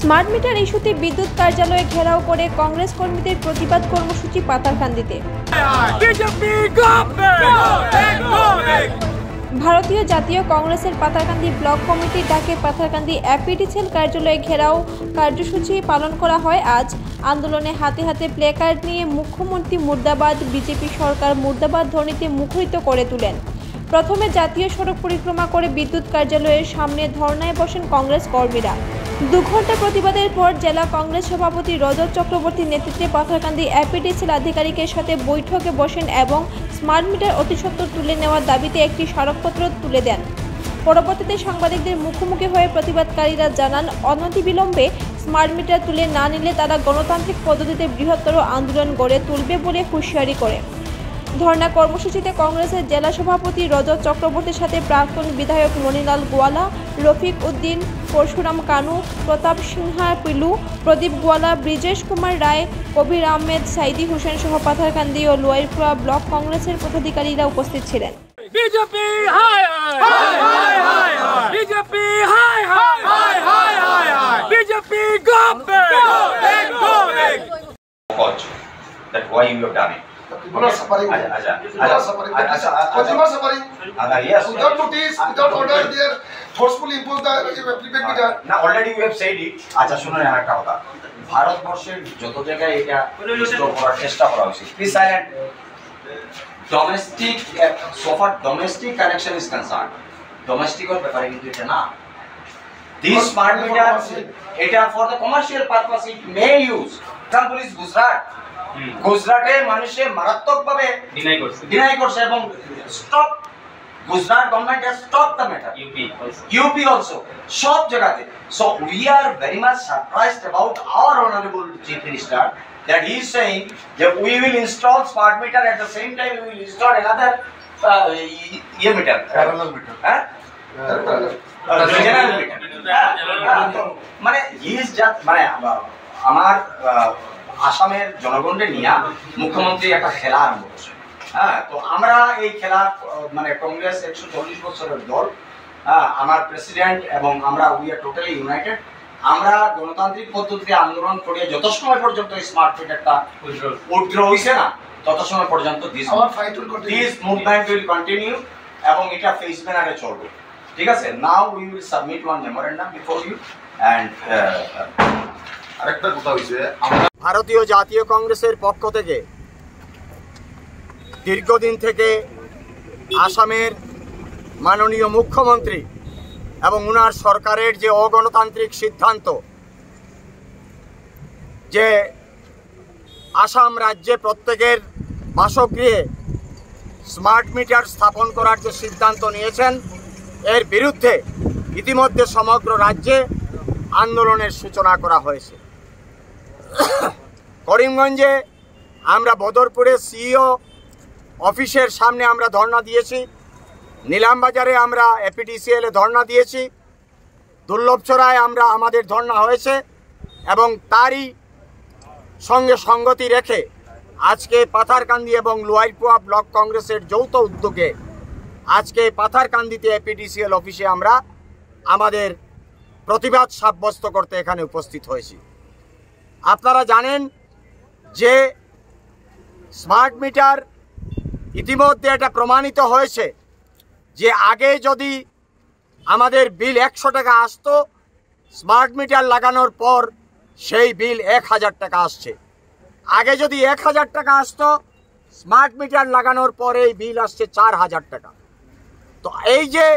Smart meter ইস্যুতে বিদ্যুৎ কার্যালয়ে ঘেরাও করে কংগ্রেস কর্মীদের প্রতিবাদ কর্মসূচি পাথারকান্দিতে। ভারতীয় জাতীয় কংগ্রেসের পাথারকান্দি ব্লক কমিটির ডাকে পাথারকান্দি এপিডিসিএল কার্যালয়ে ঘেরাও কার্যসূচি পালন করা হয়। আজ আন্দোলনে হাতে হাতে প্লেকার্ড নিয়ে মুখ্যমন্ত্রী মুর্দাবাদ, বিজেপি সরকার মুর্দাবাদ ধ্বনিতে মুখরিত করে তোলেন। প্রথমে জাতীয় সড়ক পরিক্রমা করে বিদ্যুৎ কার্যালয়ের সামনে ধর্নায় বসেন কংগ্রেস কর্মীরা। 2 ঘন্টা প্রতিবাদের পর জেলা কংগ্রেস সভাপতি রজত চক্রবর্তীর নেতৃত্বে পাথারকান্দি এপিডিসিএল আধিকারিকের সাথে বৈঠকে বসেন এবং স্মার্ট মিটার অতি সত্বর তুলে নেওয়ার দাবিতে একটি স্মারকপত্র তুলে দেন। পরবর্তীতে সাংবাদিকদের মুখোমুখি হয়ে প্রতিবাদকারীরা জানান, অনতিবিলম্বে স্মার্ট মিটার তুলে না নিলে তারা গণতান্ত্রিক পদ্ধতিতে বৃহত্তর আন্দোলন গড়ে তুলবে বলে হুঁশিয়ারি করে। ধর্ণা কর্মসূচিতে কংগ্রেসের জেলা সভাপতি রজত চক্রবর্তীর সাথে প্রাক্তন বিধায়ক মনিলাল গোয়ালা, রফিক উদ্দিন, পরশুরাম কানু, প্রতাপ সিনহা পিলু, প্রদীপ গোয়ালা, ব্রিজেশ কুমার রায়, কবির আহমেদ, সাইদি হোসেন সহ পাথারকান্দি ও লোয়ারপুরা ব্লক কংগ্রেসের পদাধিকারীরা উপস্থিত ছিলেন। বিজেপি হায় হায় হায় হায় হায় বিজেপি হায় হায় হায় হায় হায় হায় BJP government go back that why you have done it. Not suffering. Not suffering. Consumer suffering. Yes. Without notice, without order, they are forcefully impose the prepaid meter. Now already you have said it. আচ্ছা শুনুন একটা কথা, ভারতবর্ষের যত জায়গায় এটা install করার চেষ্টা করা হয়েছে, please silent. Domestic, so far domestic connection is concerned, domestic or ব্যাপারে কিন্তু এটা না। This smart meter, এটা for the commercial purpose it may use. Example is Gujarat. গুজরাটে মানুষে মারাত্মকভাবে ডিনাই করছে এবং stop, Gujarat government has stop the matter, UP also, সব জায়গাতে। So we are very much surprised about our honourable chief minister that he is saying that we will install smart meter, at the same time we will install another meter, Parallel meter. Regional meter. মানে he is just মানে আমার আসামের জনগণকে নিয়ে মুখ্যমন্ত্রী একটা খেলা আরম্ভ করছে। হ্যাঁ, তো আমরা এই খেলা মানে কংগ্রেস 140 বছরের দল, আমার প্রেসিডেন্ট এবং আমরা উই আর টোটালি ইউনাইটেড। আমরা গণতান্ত্রিক পদ্ধতিতে আন্দোলন করে যত সময় পর্যন্ত স্মার্ট মিটারটা উইথড্র হইছে না, তত সময় পর্যন্ত দিস মুভমেন্ট উইল কন্টিনিউ এবং এটা ফেস ব্যানারে চলবে। ঠিক আছে, now we will submit one memorandum before you and আরেকটা কথা হইছে, ভারতীয় জাতীয় কংগ্রেসের পক্ষ থেকে দীর্ঘদিন থেকে আসামের মাননীয় মুখ্যমন্ত্রী এবং ওনার সরকারের যে অগণতান্ত্রিক সিদ্ধান্ত, যে আসাম রাজ্যে প্রত্যেকের বাসগৃহে স্মার্ট মিটার স্থাপন করার যে সিদ্ধান্ত নিয়েছেন, এর বিরুদ্ধে ইতিমধ্যে সমগ্র রাজ্যে আন্দোলনের সূচনা করা হয়েছে। করিমগঞ্জে আমরা বদরপুরে সিইও অফিসের সামনে আমরা ধর্ণা দিয়েছি, নিলামবাজারে আমরা এপিডিসিএল এ ধর্ণা দিয়েছি, দুর্লভচড়ায় আমরা আমাদের ধর্ণা হয়েছে এবং তারই সঙ্গে সঙ্গতি রেখে আজকে পাথারকান্দি এবং লোয়ারপুরা ব্লক কংগ্রেসের যৌথ উদ্যোগে আজকে পাথারকান্দিতে এপিডিসিএল অফিসে আমরা আমাদের প্রতিবাদ সাব্যস্ত করতে এখানে উপস্থিত হয়েছি। আপনারা জানেন যে স্মার্ট মিটার ইতিমধ্যে এটা প্রমাণিত হয়েছে যে আগে যদি আমাদের বিল 100 টাকা আসতো, স্মার্ট মিটার লাগানোর পর সেই বিল 1000 টাকা আসছে। আগে যদি 1000 টাকা আসতো, স্মার্ট মিটার লাগানোর পর এই বিল আসছে 4000 টাকা। তো এই যে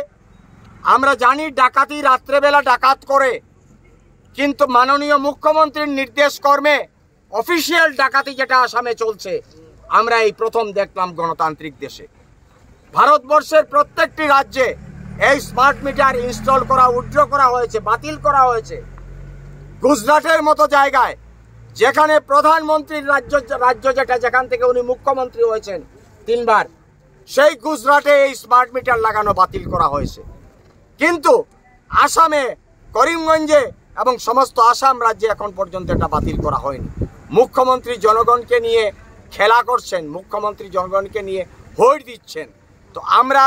আমরা জানি ডাকাতি, রাত্রেবেলা ডাকাত করে, কিন্তু মাননীয় মুখ্যমন্ত্রীর নির্দেশ কর্মে অফিসিয়াল ডাকাতি যেটা আসামে চলছে, আমরা এই প্রথম দেখলাম গণতান্ত্রিক দেশে। ভারতবর্ষের প্রত্যেকটি রাজ্যে এই স্মার্ট মিটার ইনস্টল করা, উইথড্র করা হয়েছে, বাতিল করা হয়েছে। গুজরাটের মতো জায়গায়, যেখানে প্রধানমন্ত্রীর রাজ্য যেটা, যেখান থেকে উনি মুখ্যমন্ত্রী হয়েছেন 3 বার, সেই গুজরাটে এই স্মার্ট মিটার লাগানো বাতিল করা হয়েছে। কিন্তু আসামে, করিমগঞ্জে এবং সমস্ত আসাম রাজ্যে এখন পর্যন্ত এটা বাতিল করা হয়নি। মুখ্যমন্ত্রী জনগণকে নিয়ে খেলা করছেন, মুখ্যমন্ত্রী জনগণকে নিয়ে ভোট দিচ্ছেন। তো আমরা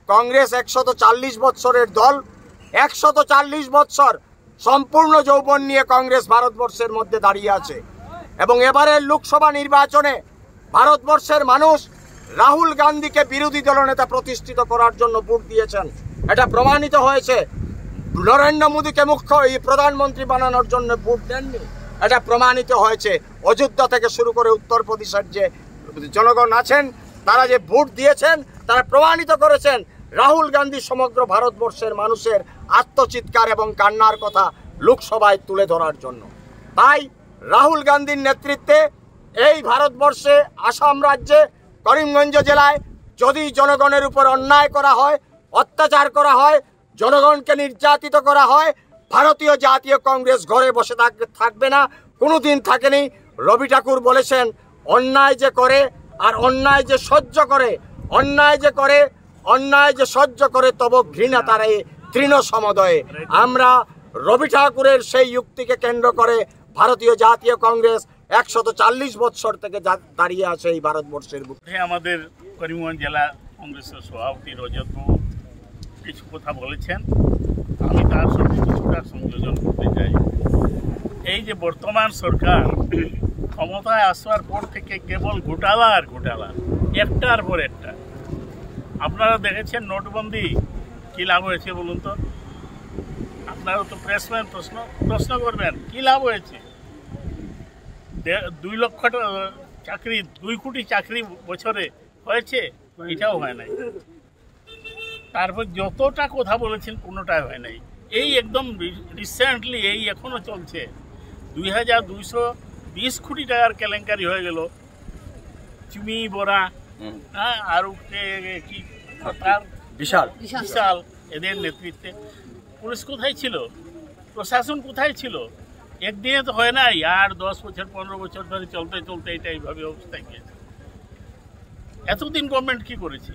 কংগ্রেস 140 বছরের দল, 140 বছর সম্পূর্ণ যৌবন নিয়ে কংগ্রেস ভারতবর্ষের মধ্যে দাঁড়িয়ে আছে এবং এবারের লোকসভা নির্বাচনে ভারতবর্ষের মানুষ রাহুল গান্ধীকে বিরোধী দলনেতা প্রতিষ্ঠিত করার জন্য ভোট দিয়েছেন। এটা প্রমাণিত হয়েছে। নরেন্দ্র মোদীকে প্রধানমন্ত্রী বানানোর জন্য ভোট দেননি, এটা প্রমাণিত হয়েছে। অযোধ্যা থেকে শুরু করে উত্তরপ্রদেশের যে জনগণ আছেন তারা যে ভোট দিয়েছেন তারা প্রমাণিত করেছেন রাহুল গান্ধী সমগ্র ভারতবর্ষের মানুষের আত্মচিৎকার এবং কান্নার কথা লোকসভায় তুলে ধরার জন্য। তাই রাহুল গান্ধীর নেতৃত্বে এই ভারতবর্ষে আসাম রাজ্যে করিমগঞ্জ জেলায় যদি জনগণের উপর অন্যায় করা হয়, অত্যাচার করা হয়, জনগণকে নির্যাতিত করা হয়, ভারতীয় জাতীয় কংগ্রেস ঘরে বসে থাকবে না, কোনোদিন থাকেনি। রবি ঠাকুর বলেছেন অন্যায় যে করে আর অন্যায় যে সহ্য করে, অন্যায় যে সহ্য করে তব ঘৃণা তার এই তৃণ সমদয়ে। আমরা রবি ঠাকুরের সেই যুক্তিকে কেন্দ্র করে ভারতীয় জাতীয় কংগ্রেস 140 বৎসর থেকে দাঁড়িয়ে আছে এই ভারতবর্ষের বুকে। আমাদের করিমগঞ্জ জেলা কংগ্রেসের সভাপতি রজতবাবু কিছু কথা বলেছেন, আমি তার সঙ্গে কিছুটা সংযোজন করতে চাই। এই যে বর্তমান সরকার ক্ষমতায় আসবার পর থেকে কেবল ঘোটালা আর ঘোটালা, একটার পর একটা। আপনারা দেখেছেন নোটবন্দি কী লাভ হয়েছে বলুন তো? আপনারা তো প্রেসম্যান প্রশ্ন করবেন কী লাভ হয়েছে? 2 লক্ষ চাকরি, 2 কোটি চাকরি বছরে হয়েছে, এটাও হয় নাই। তারপর যতটা কথা বলেছেন কোনোটাই হয় নাই। এই একদম রিসেন্টলি এই এখনো চলছে 2220 কোটি টাকার কেলেঙ্কারি হয়ে গেল। চুমি বরা, হ্যাঁ, আর কি বিশাল এদের নেতৃত্বে। পুলিশ কোথায় ছিল? প্রশাসন কোথায় ছিল? একদিনে তো হয় নাই, আর 10 বছর 15 বছর ধরে চলতে চলতে এটা এইভাবে অবস্থায় গিয়েছে। এতদিন গভর্নমেন্ট কি করেছে?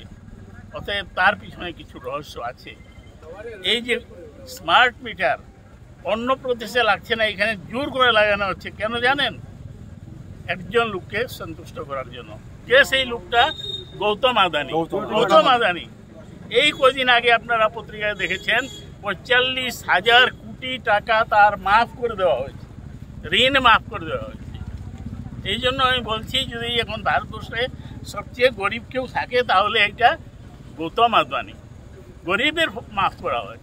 অতএব তার পিছনে কিছু রহস্য আছে। এই যে স্মার্ট মিটার অন্য প্রদেশে লাগছে না, এখানে জোর করে লাগানো হচ্ছে। কেন জানেন? একজন লোককে সন্তুষ্ট করার জন্য। কে সেই লোকটা? গৌতম আদানি। এই কদিন আগে আপনারা পত্রিকায় দেখেছেন 45,000 কোটি টাকা তার মাফ করে দেওয়া হয়েছে, ঋণ মাফ করে দেওয়া হয়েছে। এই জন্য আমি বলছি যদি এখন ভারতবর্ষে সবচেয়ে গরিব কেউ থাকে তাহলে এটা গৌতম আদানি। গরিবের মাফ করা হয়,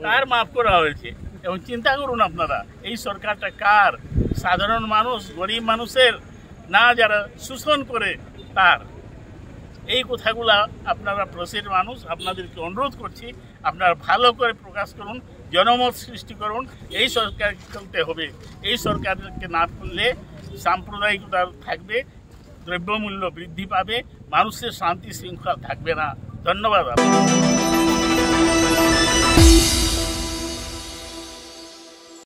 কার মাফ করা হয়েছে? এবং চিন্তা করুন আপনারা, এই সরকারটা কার? সাধারণ মানুষ, গরিব মানুষের না, যারা শোষণ করে তার। এই কথাগুলা আপনারা প্রসের মানুষ, আপনাদেরকে অনুরোধ করছি আপনারা ভালো করে প্রকাশ করুন, জনমত সৃষ্টি করুন। এই সরকার চলতে হবে। এই সরকারকে না করলে সাম্প্রদায়িকতা থাকবে, দ্রব্যমূল্য বৃদ্ধি পাবে, মানুষের শান্তি শৃঙ্খলা থাকবে না। ধন্যবাদ।